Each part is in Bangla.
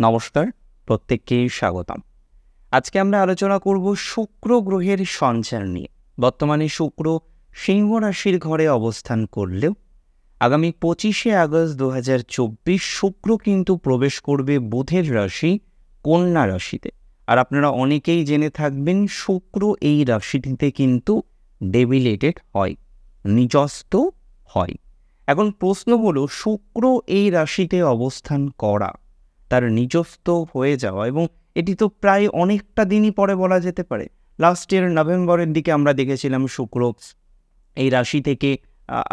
নমস্কার, প্রত্যেককেই স্বাগতম। আজকে আমরা আলোচনা করব শুক্র গ্রহের সঞ্চার নিয়ে। বর্তমানে শুক্র সিংহ রাশির ঘরে অবস্থান করলেও আগামী 25শে আগস্ট 2024 শুক্র কিন্তু প্রবেশ করবে বুধের রাশি কন্যা রাশিতে। আর আপনারা অনেকেই জেনে থাকবেন শুক্র এই রাশিটিতে কিন্তু ডেবিলেটেড হয়, নিচস্থ হয়। এখন প্রশ্ন হলো, শুক্র এই রাশিতে অবস্থান করা, তার নিচস্থ হয়ে যাওয়া, এবং এটি তো প্রায় অনেকটা দিনই পরে বলা যেতে পারে। লাস্ট ইয়ার নভেম্বরের দিকে আমরা দেখেছিলাম শুক্র এই রাশি থেকে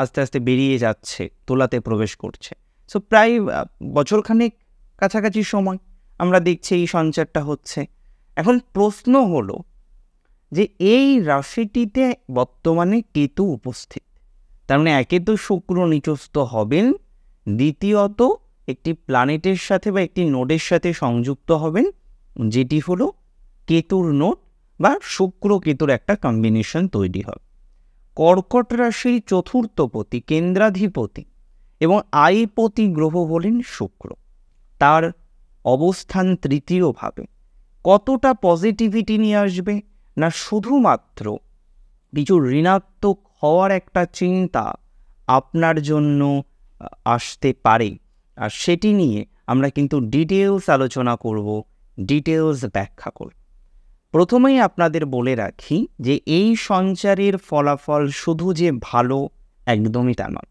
আস্তে আস্তে বেরিয়ে যাচ্ছে, তুলাতে প্রবেশ করছে। সো প্রায় বছরখানেক কাছাকাছি সময় আমরা দেখছি এই সঞ্চারটা হচ্ছে। এখন প্রশ্ন হলো যে এই রাশিটিতে বর্তমানে কেতু উপস্থিত, তার মানে একে তো শুক্র নিচস্থ হবেন, দ্বিতীয়ত একটি প্ল্যানেটের সাথে বা একটি নোডের সাথে সংযুক্ত হবেন, যেটি হলো কেতুর নোড বা শুক্র কেতুর একটা কম্বিনেশন তৈরি হবে। কর্কট রাশির চতুর্থপতি, কেন্দ্রাধিপতি এবং আয়পতি গ্রহ হলেন শুক্র। তার অবস্থান তৃতীয় ভাবে কতটা পজিটিভিটি নিয়ে আসবে, না শুধুমাত্র কিছু ঋণাত্মক হওয়ার একটা চিন্তা আপনার জন্য আসতে পারে। আর সেটি নিয়ে আমরা কিন্তু ডিটেলস আলোচনা করব, ডিটেলস ব্যাখ্যা করব। প্রথমেই আপনাদের বলে রাখি যে এই সঞ্চারের ফলাফল শুধু যে ভালো একদমই তা নয়,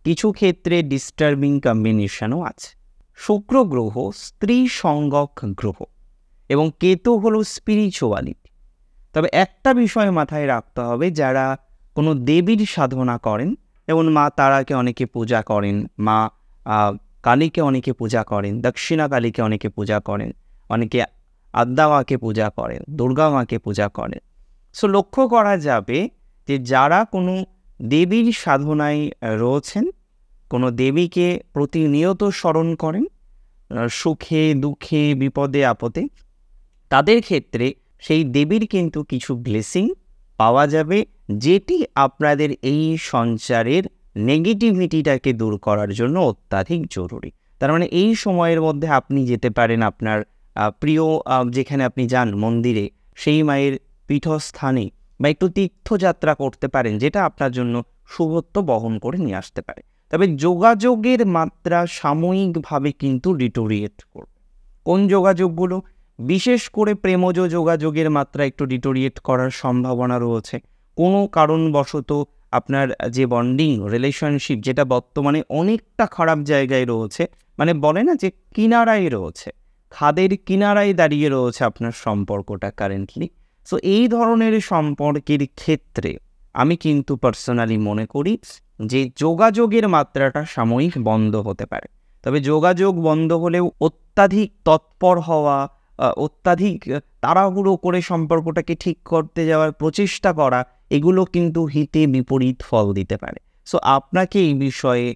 কিছু ক্ষেত্রে ডিস্টার্বিং কম্বিনেশনও আছে। শুক্র গ্রহ স্ত্রী সঙ্গক গ্রহ এবং কেতু হলো স্পিরিচুয়ালিটি। তবে একটা বিষয় মাথায় রাখতে হবে, যারা কোনো দেবীর সাধনা করেন, যেমন মা তারাকে অনেকে পূজা করেন, মা কালীকে অনেকে পূজা করেন, দক্ষিণা কালীকে অনেকে পূজা করেন, অনেকে আদ্যা মাকে পূজা করেন, দুর্গা মাকে পূজা করেন। সো লক্ষ্য করা যাবে যে যারা কোনো দেবীর সাধনায় রয়েছেন, কোনো দেবীকে প্রতিনিয়ত স্মরণ করেন সুখে দুঃখে বিপদে আপদে, তাদের ক্ষেত্রে সেই দেবীর কিন্তু কিছু ব্লেসিং পাওয়া যাবে, যেটি আপনাদের এই সঞ্চারের নেগেটিভিটিটাকে দূর করার জন্য অত্যাধিক জরুরি। তার মানে এই সময়ের মধ্যে আপনি যেতে পারেন আপনার প্রিয় যেখানে আপনি যান মন্দিরে, সেই মায়ের পীঠস্থানে, বা একটু তীর্থযাত্রা করতে পারেন, যেটা আপনার জন্য শুভত্ব বহন করে নিয়ে আসতে পারে। তবে যোগাযোগের মাত্রা সাময়িকভাবে কিন্তু ডিটোরিয়েট করবে। কোন যোগাযোগগুলো? বিশেষ করে প্রেমজ যোগাযোগের মাত্রা একটু ডিটোরিয়েট করার সম্ভাবনা রয়েছে। কোনো কারণবশত আপনার যে বন্ডিং রিলেশনশিপ, যেটা বর্তমানে অনেকটা খারাপ জায়গায় রয়েছে, মানে বলে না যে কিনারায় রয়েছে, খাদের কিনারায় দাঁড়িয়ে রয়েছে আপনার সম্পর্কটা কারেন্টলি। সো এই ধরনের সম্পর্কের ক্ষেত্রে আমি কিন্তু পার্সোনালি মনে করি যে যোগাযোগের মাত্রাটা সাময়িক বন্ধ হতে পারে। তবে যোগাযোগ বন্ধ হলেও অত্যাধিক তৎপর হওয়া, অত্যাধিক তাড়াহুড়ো করে সম্পর্কটাকে ঠিক করতে যাওয়ার প্রচেষ্টা করা, এগুলো কিন্তু হিতে বিপরীত ফল দিতে পারে। সো আপনাকে এই বিষয়ে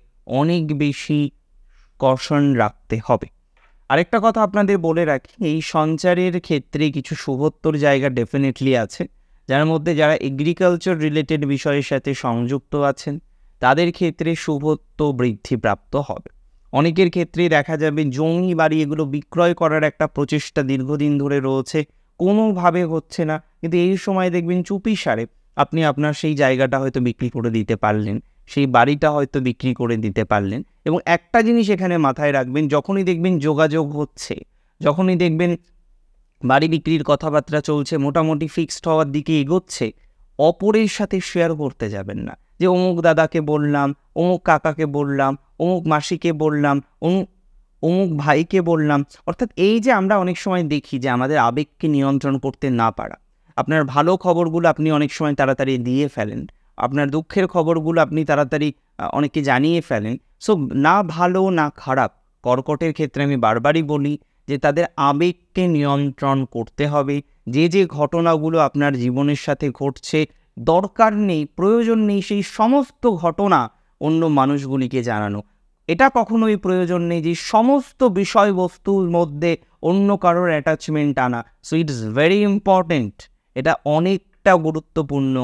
অনেক বেশি কশন রাখতে হবে। আরেকটা কথা আপনাদের বলে রাখি, এই সঞ্চারের ক্ষেত্রে কিছু শুভত্বর জায়গা ডেফিনেটলি আছে, যার মধ্যে যারা এগ্রিকালচার রিলেটেড বিষয়ের সাথে সংযুক্ত আছেন, তাদের ক্ষেত্রে শুভত্ব বৃদ্ধিপ্রাপ্ত হবে। অনেকের ক্ষেত্রেই দেখা যাবে জমি বাড়ি এগুলো বিক্রয় করার একটা প্রচেষ্টা দীর্ঘদিন ধরে রয়েছে, কোনোভাবে হচ্ছে না, কিন্তু এই সময় দেখবেন চুপিসারে আপনি আপনার সেই জায়গাটা হয়তো বিক্রি করে দিতে পারলেন, সেই বাড়িটা হয়তো বিক্রি করে দিতে পারলেন। এবং একটা জিনিস এখানে মাথায় রাখবেন, যখনই দেখবেন যোগাযোগ হচ্ছে, যখনই দেখবেন বাড়ি বিক্রির কথাবার্তা চলছে, মোটামুটি ফিক্সড হওয়ার দিকে এগোচ্ছে, অপরের সাথে শেয়ার করতে যাবেন না যে অমুক দাদাকে বললাম, অমুক কাকাকে বললাম, অমুক মাসিকে বললাম, অমুক ভাইকে বললাম। অর্থাৎ এই যে আমরা অনেক সময় দেখি যে আমাদের আবেগকে নিয়ন্ত্রণ করতে না পারা, আপনার ভালো খবরগুলো আপনি অনেক সময় তাড়াতাড়ি দিয়ে ফেলেন, আপনার দুঃখের খবরগুলো আপনি তাড়াতাড়ি অনেককে জানিয়ে ফেলেন। সো না ভালো না খারাপ, কর্কটের ক্ষেত্রে আমি বারবারই বলি যে তাদের আবেগকে নিয়ন্ত্রণ করতে হবে। যে যে ঘটনাগুলো আপনার জীবনের সাথে ঘটছে, দরকার নেই, প্রয়োজন নেই সেই সমস্ত ঘটনা অন্য মানুষগুলিকে জানানো। এটা কখনোই প্রয়োজন নেই যে সমস্ত বিষয়বস্তুর মধ্যে অন্য কারোর অ্যাটাচমেন্ট আনা। সো ইটস ভেরি ইম্পর্টেন্ট, এটা অনেকটা গুরুত্বপূর্ণ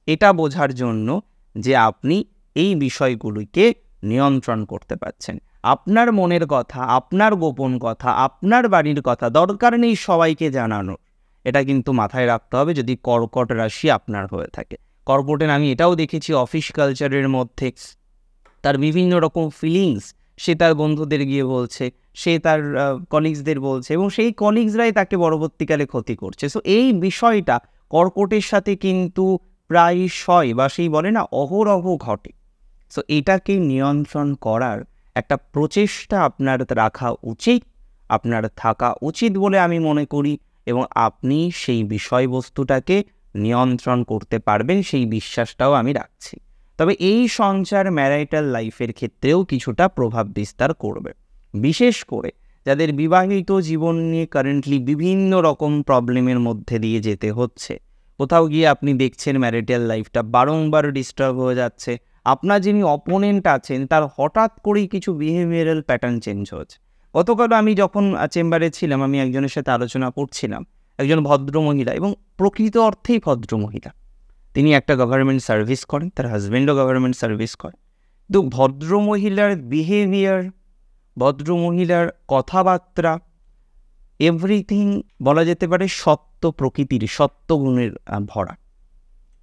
এটা বোঝার জন্য যে আপনি এই বিষয়গুলিকে নিয়ন্ত্রণ করতে পারছেন। আপনার মনের কথা, আপনার গোপন কথা, আপনার বাড়ির কথা দরকার নেই সবাইকে জানানোর। এটা কিন্তু মাথায় রাখতে হবে যদি কর্কট রাশি আপনার হয়ে থাকে। কর্কটের আমি এটাও দেখেছি অফিস কালচারের মধ্যে তার বিভিন্ন রকম ফিলিংস সে তার বন্ধুদের গিয়ে বলছে, সে তার কলিগসদের বলছে এবং সেই কলিগসরাই তাকে পরবর্তীকালে ক্ষতি করছে। সো এই বিষয়টা কর্কটের সাথে কিন্তু প্রায়শই বা সেই বলে না অহরহ ঘটে। সো এটাকে নিয়ন্ত্রণ করার একটা প্রচেষ্টা আপনার রাখা উচিত, আপনার থাকা উচিত বলে আমি মনে করি এবং আপনি সেই বিষয়বস্তুটাকে নিয়ন্ত্রণ করতে পারবেন সেই বিশ্বাসটাও আমি রাখছি। তবে এই সঞ্চার ম্যারিটাল লাইফের ক্ষেত্রেও কিছুটা প্রভাব বিস্তার করবে, বিশেষ করে যাদের বিবাহিত জীবন নিয়ে কারেন্টলি বিভিন্ন রকম প্রবলেমের মধ্যে দিয়ে যেতে হচ্ছে। কোথাও গিয়ে আপনি দেখছেন ম্যারিটাল লাইফটা বারংবার ডিস্টার্ব হয়ে যাচ্ছে, আপনার যিনি অপোনেন্ট আছেন তার হঠাৎ করেই কিছু বিহেভিয়ারাল প্যাটার্ন চেঞ্জ হচ্ছে। গতকাল আমি যখন চেম্বারে ছিলাম, আমি একজনের সাথে আলোচনা করছিলাম, একজন ভদ্রমহিলা এবং প্রকৃত অর্থেই ভদ্রমহিলা, তিনি একটা গভর্নমেন্ট সার্ভিস করেন, তার হাজব্যান্ডও গভর্নমেন্ট সার্ভিস করেন। কিন্তু ভদ্রমহিলার বিহেভিয়ার, ভদ্রমহিলার কথাবার্তা, এভরিথিং বলা যেতে পারে সত্য প্রকৃতির, সত্য গুণের ভরা।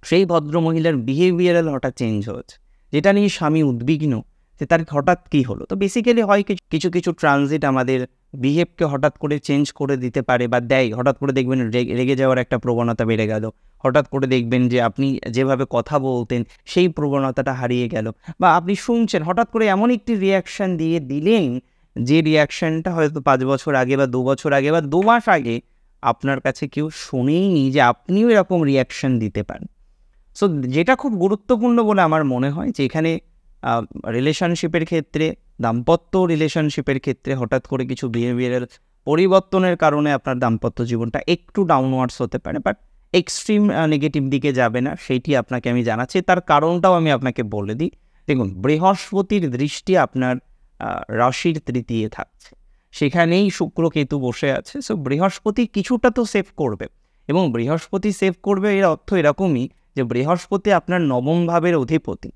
সেই ভদ্রমহিলার বিহেভিয়ারাল হঠাৎ চেঞ্জ হয়েছে, যেটা নিয়ে স্বামী উদ্বিগ্ন যে তার হঠাৎ কী হলো। তো বেসিক্যালি হয় কিছু কিছু ট্রানজিট আমাদের বিহেভকে হঠাৎ করে চেঞ্জ করে দিতে পারে বা দেয়। হঠাৎ করে দেখবেন রেগে যাওয়ার একটা প্রবণতা বেড়ে গেল, হঠাৎ করে দেখবেন যে আপনি যেভাবে কথা বলতেন সেই প্রবণতাটা হারিয়ে গেল, বা আপনি শুনছেন হঠাৎ করে এমন একটি রিয়াকশান দিয়ে দিলেন যে রিয়াকশানটা হয়তো 5 বছর আগে বা 2 বছর আগে বা 2 মাস আগে আপনার কাছে কেউ শোনেইনি যে আপনিও এরকম রিয়াকশান দিতে পারেন। সো যেটা খুব গুরুত্বপূর্ণ বলে আমার মনে হয় যে এখানে রিলেশনশিপের ক্ষেত্রে, দাম্পত্য রিলেশনশিপের ক্ষেত্রে হঠাৎ করে কিছু বিহেভিয়ারাল পরিবর্তনের কারণে আপনার দাম্পত্য জীবনটা একটু ডাউনওয়ার্ডস হতে পারে, বাট এক্সট্রিম নেগেটিভ দিকে যাবে না, সেইটি আপনাকে আমি জানাচ্ছি। তার কারণটাও আমি আপনাকে বলে দিই। দেখুন, বৃহস্পতির দৃষ্টি আপনার রাশির তৃতীয় থাকছে, সেখানেই শুক্র কেতু বসে আছে। সো বৃহস্পতি কিছুটা তো সেভ করবে, এবং বৃহস্পতি সেভ করবে এর অর্থ এরকমই যে বৃহস্পতি আপনার নবম ভাবের অধিপতি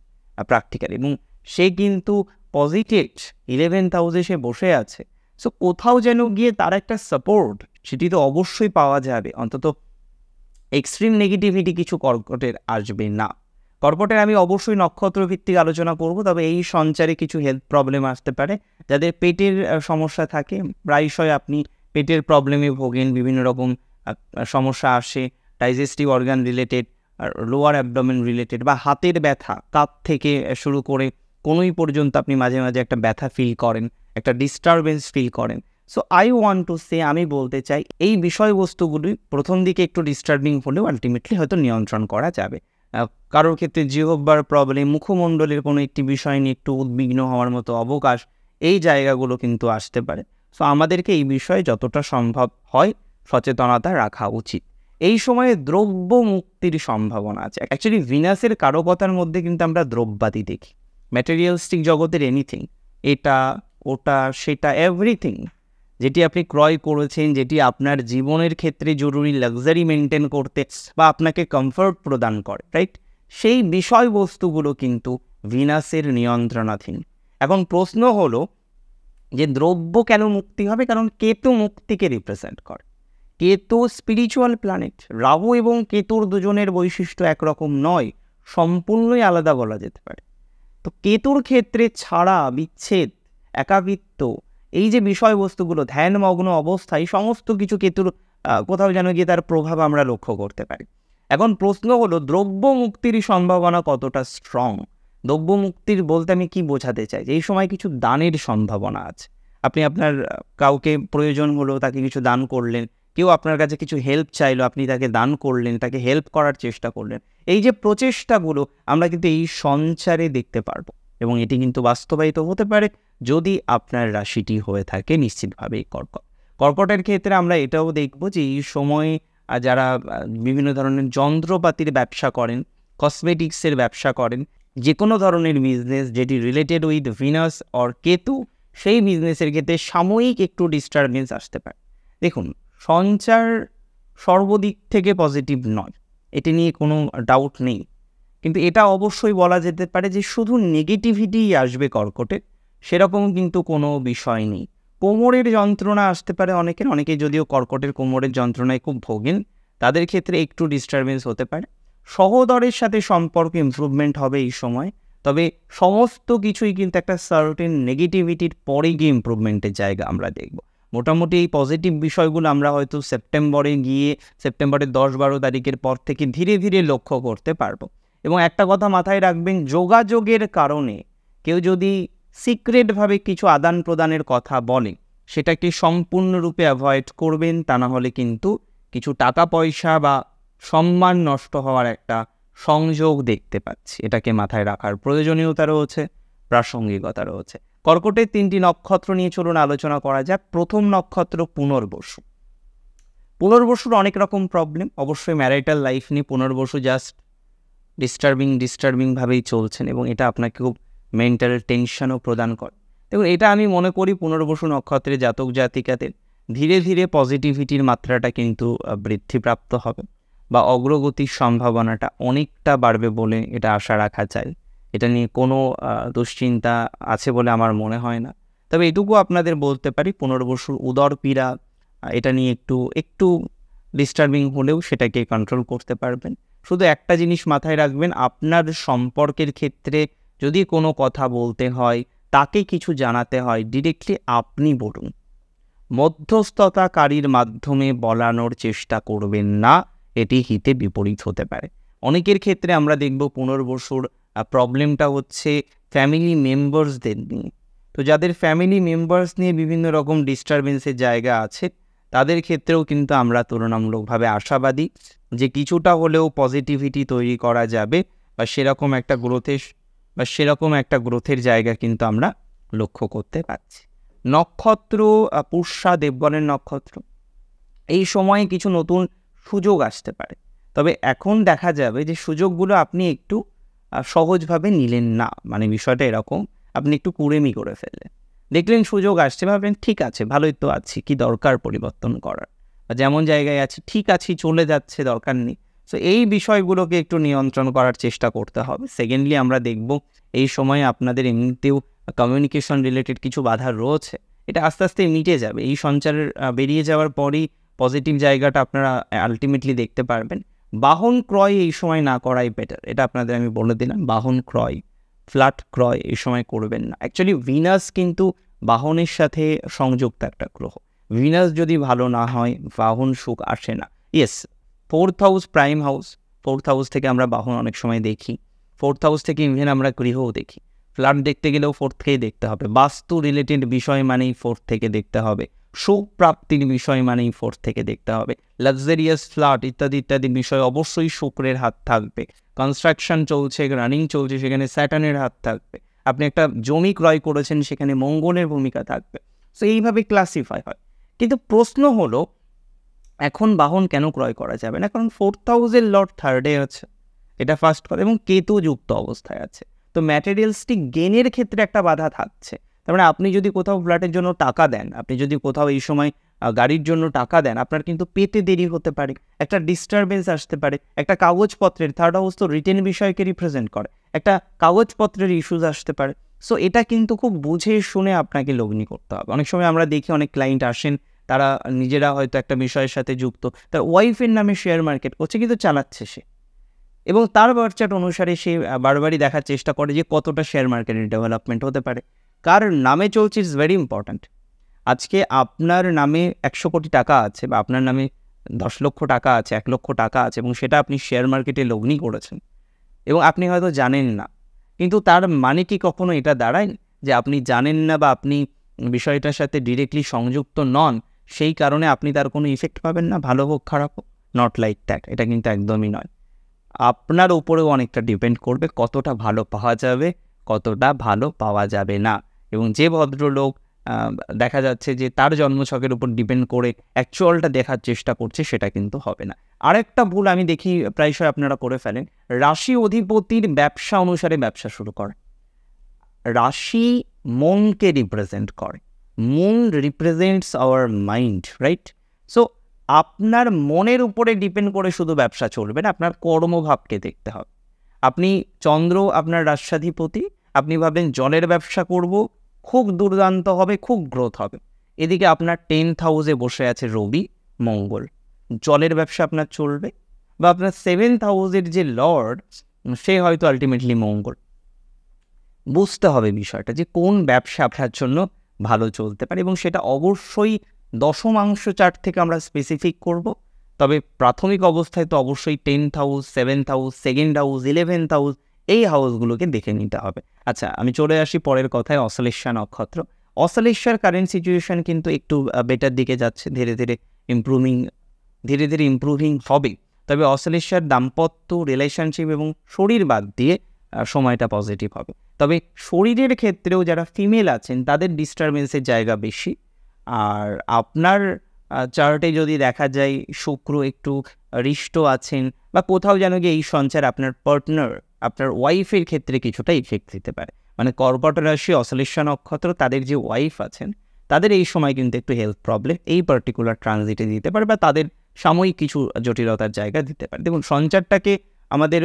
প্র্যাকটিক্যালি, এবং সে কিন্তু পজিটিভ 11th হাউসে সে বসে আছে। সো কোথাও যেন গিয়ে তার একটা সাপোর্ট সেটি তো অবশ্যই পাওয়া যাবে, অন্তত এক্সট্রিম নেগেটিভিটি কিছু কর্কটের আসবে না। কর্কটের আমি অবশ্যই নক্ষত্র ভিত্তিক আলোচনা করব, তবে এই সঞ্চারে কিছু হেলথ প্রবলেম আসতে পারে। যাদের পেটের সমস্যা থাকে, প্রায়শই আপনি পেটের প্রবলেমে ভোগেন, বিভিন্ন রকম সমস্যা আসে, digestive organ related, lower abdomen related, বা হাতের ব্যথা, কাঁধ থেকে শুরু করে কোনোই পর্যন্ত আপনি মাঝে মাঝে একটা ব্যথা ফিল করেন, একটা ডিস্টারবেন্স ফিল করেন। So I want to say, আমি বলতে চাই এই বিষয়বস্তুগুলি প্রথম দিকে একটু ডিস্টার্বিং হলেও আলটিমেটলি হয়তো নিয়ন্ত্রণ করা যাবে। কারোর ক্ষেত্রে জিহ্বার প্রবলেম, মুখমণ্ডলের কোনো একটি বিষয় নিয়ে একটু উদ্বিগ্ন হওয়ার মতো অবকাশ, এই জায়গাগুলো কিন্তু আসতে পারে। সো আমাদেরকে এই বিষয়ে যতটা সম্ভব হয় সচেতনতা রাখা উচিত। এই সময়ে দ্রব্য মুক্তির সম্ভাবনা আছে। অ্যাকচুয়ালি ভিনাসের কারকতার মধ্যে কিন্তু আমরা দ্রব্যাদি দেখি, ম্যাটেরিয়ালস্টিক জগতের এনিথিং, এটা ওটা সেটা এভরিথিং যেটি আপনি ক্রয় করেছেন, যেটি আপনার জীবনের ক্ষেত্রে জরুরি লাক্সারি মেনটেন করতে বা আপনাকে কমফর্ট প্রদান করে, রাইট, সেই বিষয়বস্তুগুলো কিন্তু ভিনাসের নিয়ন্ত্রণাধীন। এখন প্রশ্ন হলো যে দ্রব্য কেন মুক্তি হবে? কারণ কেতু মুক্তিকে রিপ্রেজেন্ট করে। Ketu spiritual planet. রাহু এবং কেতুর দুজনের বৈশিষ্ট্য একরকম নয়, সম্পূর্ণই আলাদা বলা যেতে পারে। তো কেতুর ক্ষেত্রে ছাড়া, বিচ্ছেদ, একাকিত্ব, এই যে বিষয়বস্তুগুলো, ধ্যানমগ্ন অবস্থায় সমস্ত কিছু কেতুর কোথাও যেন গিয়ে তার প্রভাব আমরা লক্ষ্য করতে পারি। এখন প্রশ্ন হলো দ্রব্য মুক্তির সম্ভাবনা কতটা স্ট্রং? দ্রব্য মুক্তির বলতে আমি কি বোঝাতে চাই? যে এই সময় কিছু দানের সম্ভাবনা আছে। আপনি আপনার কাউকে প্রয়োজন হলো, তাকে কিছু দান করলেন, কেউ আপনার কাছে কিছু হেল্প চাইলো, আপনি তাকে দান করলেন, তাকে হেল্প করার চেষ্টা করলেন। এই যে প্রচেষ্টাগুলো আমরা কিন্তু এই সঞ্চারে দেখতে পারবো, এবং এটি কিন্তু বাস্তবায়িত হতে পারে যদি আপনার রাশিটি হয়ে থাকে নিশ্চিতভাবেই কর্কট। কর্কটের ক্ষেত্রে আমরা এটাও দেখব যে এই সময়ে যারা বিভিন্ন ধরনের যন্ত্রপাতির ব্যবসা করেন, কসমেটিক্সের ব্যবসা করেন, যে কোনো ধরনের বিজনেস যেটি related with Venus or Ketu, সেই বিজনেসের ক্ষেত্রে সাময়িক একটু ডিস্টারবেন্স আসতে পারে। দেখুন, সঞ্চার সর্বদিক থেকে পজিটিভ নয়, এটি নিয়ে কোনো ডাউট নেই, কিন্তু এটা অবশ্যই বলা যেতে পারে যে শুধু নেগেটিভিটিই আসবে কর্কটে, সেরকম কিন্তু কোনো বিষয় নেই। কোমরের যন্ত্রণা আসতে পারে অনেকে যদিও কর্কটের কোমরের যন্ত্রণায় খুব ভোগেন, তাদের ক্ষেত্রে একটু ডিস্টারবেন্স হতে পারে। সহোদরের সাথে সম্পর্ক ইমপ্রুভমেন্ট হবে এই সময়, তবে সমস্ত কিছুই কিন্তু একটা সার্টেন নেগেটিভিটির পরে গিয়ে ইমপ্রুভমেন্টের জায়গা আমরা দেখব। মোটামুটি এই পজিটিভ বিষয়গুলো আমরা হয়তো সেপ্টেম্বরের 10-12 তারিখের পর থেকে ধীরে ধীরে লক্ষ্য করতে পারবো। এবং একটা কথা মাথায় রাখবেন, যোগাযোগের কারণে কেউ যদি সিক্রেটভাবে কিছু আদান প্রদানের কথা বলে, সেটাকে সম্পূর্ণরূপে অ্যাভয়েড করবেন, তা না হলে কিন্তু কিছু টাকা পয়সা বা সম্মান নষ্ট হওয়ার একটা সংযোগ দেখতে পাচ্ছি। এটাকে মাথায় রাখার প্রয়োজনীয়তা রয়েছে, প্রাসঙ্গিকতা রয়েছে। কর্কটের 3টি নক্ষত্র নিয়ে চলুন আলোচনা করা যাক। প্রথম নক্ষত্র পুনর্বসু। পুনর্বসুর অনেক রকম প্রবলেম, অবশ্যই ম্যারিটাল লাইফ নিয়ে পুনর্বসু জাস্ট ডিস্টার্বিংভাবেই চলছেন এবং এটা আপনাকে খুব মেন্টাল টেনশনও প্রদান করে। দেখুন, এটা আমি মনে করি পুনর্বসু নক্ষত্রের জাতক জাতিকাদের ধীরে ধীরে পজিটিভিটির মাত্রাটা কিন্তু বৃদ্ধিপ্রাপ্ত হবে বা অগ্রগতির সম্ভাবনাটা অনেকটা বাড়বে বলে এটা আশা রাখা যায়। এটা নিয়ে কোনো দুশ্চিন্তা আছে বলে আমার মনে হয় না। তবে এটুকু আপনাদের বলতে পারি, পুনর্বসুর উদর পীড়া এটা নিয়ে একটু ডিস্টার্বিং হলেও সেটাকে কন্ট্রোল করতে পারবেন। শুধু একটা জিনিস মাথায় রাখবেন, আপনার সম্পর্কের ক্ষেত্রে যদি কোনো কথা বলতে হয়, তাকে কিছু জানাতে হয়, ডিরেক্টলি আপনি বলুন। মধ্যস্থতাকারীর মাধ্যমে বলানোর চেষ্টা করবেন না, এটি হিতে বিপরীত হতে পারে। অনেকের ক্ষেত্রে আমরা দেখব পুনর্বসুর প্রবলেমটা হচ্ছে ফ্যামিলি মেম্বার্সদের নিয়ে। তো যাদের ফ্যামিলি মেম্বার্স নিয়ে বিভিন্ন রকম ডিস্টারবেন্সের জায়গা আছে, তাদের ক্ষেত্রেও কিন্তু আমরা তুলনামূলকভাবে আশাবাদী যে কিছুটা হলেও পজিটিভিটি তৈরি করা যাবে বা সেরকম একটা গ্রোথের জায়গা কিন্তু আমরা লক্ষ্য করতে পারছি। নক্ষত্র পুষ্যা, দেবগণের নক্ষত্র। এই সময়ে কিছু নতুন সুযোগ আসতে পারে, তবে এখন দেখা যাবে যে সুযোগগুলো আপনি একটু সহজভাবে নিলেন না। মানে বিষয়টা এরকম, আপনি একটু কুড়েমি করে ফেললেন। দেখলেন সুযোগ আসছে, ভাবলেন ঠিক আছে, ভালোই তো আছি, কি দরকার পরিবর্তন করার, বা যেমন জায়গায় আছি ঠিক আছি, চলে যাচ্ছে, দরকার নেই। সো এই বিষয়গুলোকে একটু নিয়ন্ত্রণ করার চেষ্টা করতে হবে। সেকেন্ডলি আমরা দেখব এই সময়ে আপনাদের এমনিতেও কমিউনিকেশন রিলেটেড কিছু বাধা রয়েছে, এটা আস্তে আস্তে মিটে যাবে। এই সঞ্চারের বেরিয়ে যাওয়ার পরই পজিটিভ জায়গাটা আপনারা আলটিমেটলি দেখতে পারবেন। বাহন ক্রয় এই সময় না করাই বেটার, এটা আপনাদের আমি বলে দিলাম। বাহন ক্রয়, ফ্ল্যাট ক্রয় এই সময় করবেন না। অ্যাকচুয়ালি ভিনাস কিন্তু বাহনের সাথে সংযুক্ত একটা গ্রহ। ভিনাস যদি ভালো না হয়, বাহন সুখ আসে না। Yes, 4th house prime house, 4th house থেকে আমরা বাহন অনেক সময় দেখি, 4th হাউস থেকে ইভেন আমরা গৃহও দেখি। ফ্ল্যাট দেখতে গেলেও 4th থেকেই দেখতে হবে। বাস্তু রিলেটেড বিষয় মানেই 4th থেকে দেখতে হবে। সুখ প্রাপ্তির বিষয় মানেই 4th থেকে দেখতে হবে। লাক্সারিয়াস ফ্ল্যাট ইত্যাদি ইত্যাদি বিষয় অবশ্যই শুক্রের হাত থাকবে। কনস্ট্রাকশন চলছে, রানিং চলছে, সেখানে স্যাটার্নের হাত থাকবে। আপনি একটা জমি ক্রয় করেছেন, সেখানে মঙ্গলের ভূমিকা থাকবে। সো এইভাবে ক্লাসিফাই হয়। কিন্তু প্রশ্ন হলো, এখন বাহন কেন ক্রয় করা যাবে না? কারণ 4th হাউসের লর্ড 3rd-এ আছে, এটা ফার্স্ট কথা, এবং কেতু যুক্ত অবস্থায় আছে। তো ম্যাটেরিয়ালসটিক গেনের ক্ষেত্রে একটা বাধা থাকছে। তার মানে আপনি যদি কোথাও ফ্ল্যাটের জন্য টাকা দেন, আপনি যদি কোথাও এই সময় গাড়ির জন্য টাকা দেন, আপনার কিন্তু পেতে দেরি হতে পারে, একটা ডিস্টারবেন্স আসতে পারে, একটা কাগজপত্রের, 3rd হাউস তো রিটেন বিষয়কে রিপ্রেজেন্ট করে, একটা কাগজপত্রের ইস্যুজ আসতে পারে। সো এটা কিন্তু খুব বুঝে শুনে আপনাকে লগ্নি করতে হবে। অনেক সময় আমরা দেখি অনেক ক্লায়েন্ট আসেন, তারা নিজেরা হয়তো একটা বিষয়ের সাথে যুক্ত, তার ওয়াইফের নামে শেয়ার মার্কেট করছে, কিন্তু চালাচ্ছে সে, এবং তার বার্চার্ট অনুসারে সে বারবারই দেখার চেষ্টা করে যে কতটা শেয়ার মার্কেটের ডেভেলপমেন্ট হতে পারে, কার নামে চলছে, ইটস ভেরি ইম্পর্ট্যান্ট। আজকে আপনার নামে 100 কোটি টাকা আছে, বা আপনার নামে 10 লক্ষ টাকা আছে, 1 লক্ষ টাকা আছে, এবং সেটা আপনি শেয়ার মার্কেটে লগ্নি করেছেন এবং আপনি হয়তো জানেন না, কিন্তু তার মানে কি কখনো এটা দাঁড়ায় যে আপনি জানেন না বা আপনি বিষয়টার সাথে ডিরেক্টলি সংযুক্ত নন, সেই কারণে আপনি তার কোনো ইফেক্ট পাবেন না, ভালো হোক খারাপ হোক? নট লাইক দ্যাট, এটা কিন্তু একদমই নয়। আপনার উপরেও অনেকটা ডিপেন্ড করবে কতটা ভালো পাওয়া যাবে, কতটা ভালো পাওয়া যাবে না। এবং যে ভদ্রলোক দেখা যাচ্ছে যে তার জন্মছকের উপর ডিপেন্ড করে অ্যাকচুয়ালটা দেখার চেষ্টা করছে, সেটা কিন্তু হবে না। আরেকটা ভুল আমি দেখি প্রায়শই আপনারা করে ফেলেন, রাশি অধিপতির ব্যবসা অনুসারে ব্যবসা শুরু করে। রাশি মনকে রিপ্রেজেন্ট করে, moon represents our mind, right? So আপনার মনের উপরে ডিপেন্ড করে শুধু ব্যবসা চলবে না, আপনার কর্মভাবকে দেখতে হবে। আপনি চন্দ্র আপনার রাষ্ট্রাধিপতি, আপনি ভাবেন জলের ব্যবসা করব, খুব দুর্দান্ত হবে, খুব গ্রোথ হবে। এদিকে আপনার 10th হাউসে বসে আছে রবি, মঙ্গল, জলের ব্যবসা আপনার চলবে, বা আপনার 7th হাউসের যে লর্ড সে হয়তো আলটিমেটলি মঙ্গল। বুঝতে হবে বিষয়টা যে কোন ব্যবসা আপনার জন্য ভালো চলতে পারে, এবং সেটা অবশ্যই দশমাংশ চার্ট থেকে আমরা স্পেসিফিক করব। তবে প্রাথমিক অবস্থায় তো অবশ্যই 10th house, 7th house, 2nd house, 11th house, এই হাউসগুলোকে দেখে নিতে হবে। আচ্ছা, আমি চলে আসি পরের কথায়, অশ্লেষা নক্ষত্র। অশ্লেষার কারেন্ট সিচুয়েশন কিন্তু একটু বেটার দিকে যাচ্ছে, ধীরে ধীরে ইমপ্রুভিং হবে। তবে অশ্লেষার দাম্পত্য, রিলেশনশিপ এবং শরীর বাদ দিয়ে সময়টা পজিটিভ হবে। তবে শরীরের ক্ষেত্রেও যারা ফিমেল আছেন তাদের ডিস্টারবেন্সের জায়গা বেশি। আর আপনার চার্টে যদি দেখা যায় শুক্র একটু হৃষ্ট আছেন, বা কোথাও যেন গিয়ে এই সঞ্চার আপনার পার্টনার, আপনার ওয়াইফের ক্ষেত্রে কিছুটা ইফেক্ট দিতে পারে। মানে কর্কট রাশি, অশ্লেষা নক্ষত্র, তাদের যে ওয়াইফ আছেন তাদের এই সময় কিন্তু একটু হেলথ প্রবলেম এই পার্টিকুলার ট্রানজিটে দিতে পারে, বা তাদের সাময়িক কিছু জটিলতার জায়গা দিতে পারে। দেখুন, সঞ্চারটাকে আমাদের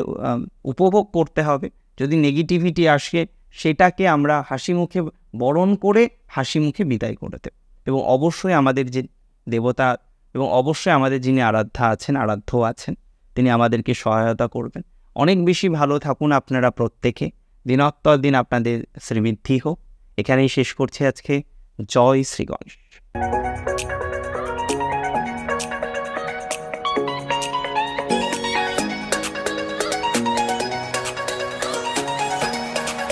উপভোগ করতে হবে। যদি নেগেটিভিটি আসে সেটাকে আমরা হাসি মুখে বরণ করে হাসি মুখে বিদায় করে দেব। এবং অবশ্যই আমাদের যে দেবতা, এবং অবশ্যই আমাদের যিনি আরাধ্য আছেন, তিনি আমাদেরকে সহায়তা করবেন। অনেক বেশি ভালো থাকুন আপনারা প্রত্যেকে। দিনোত্তর দিন আপনাদের শ্রীবৃদ্ধি হোক। এখানেই শেষ করছি আজকে। জয় শ্রী গণেশ।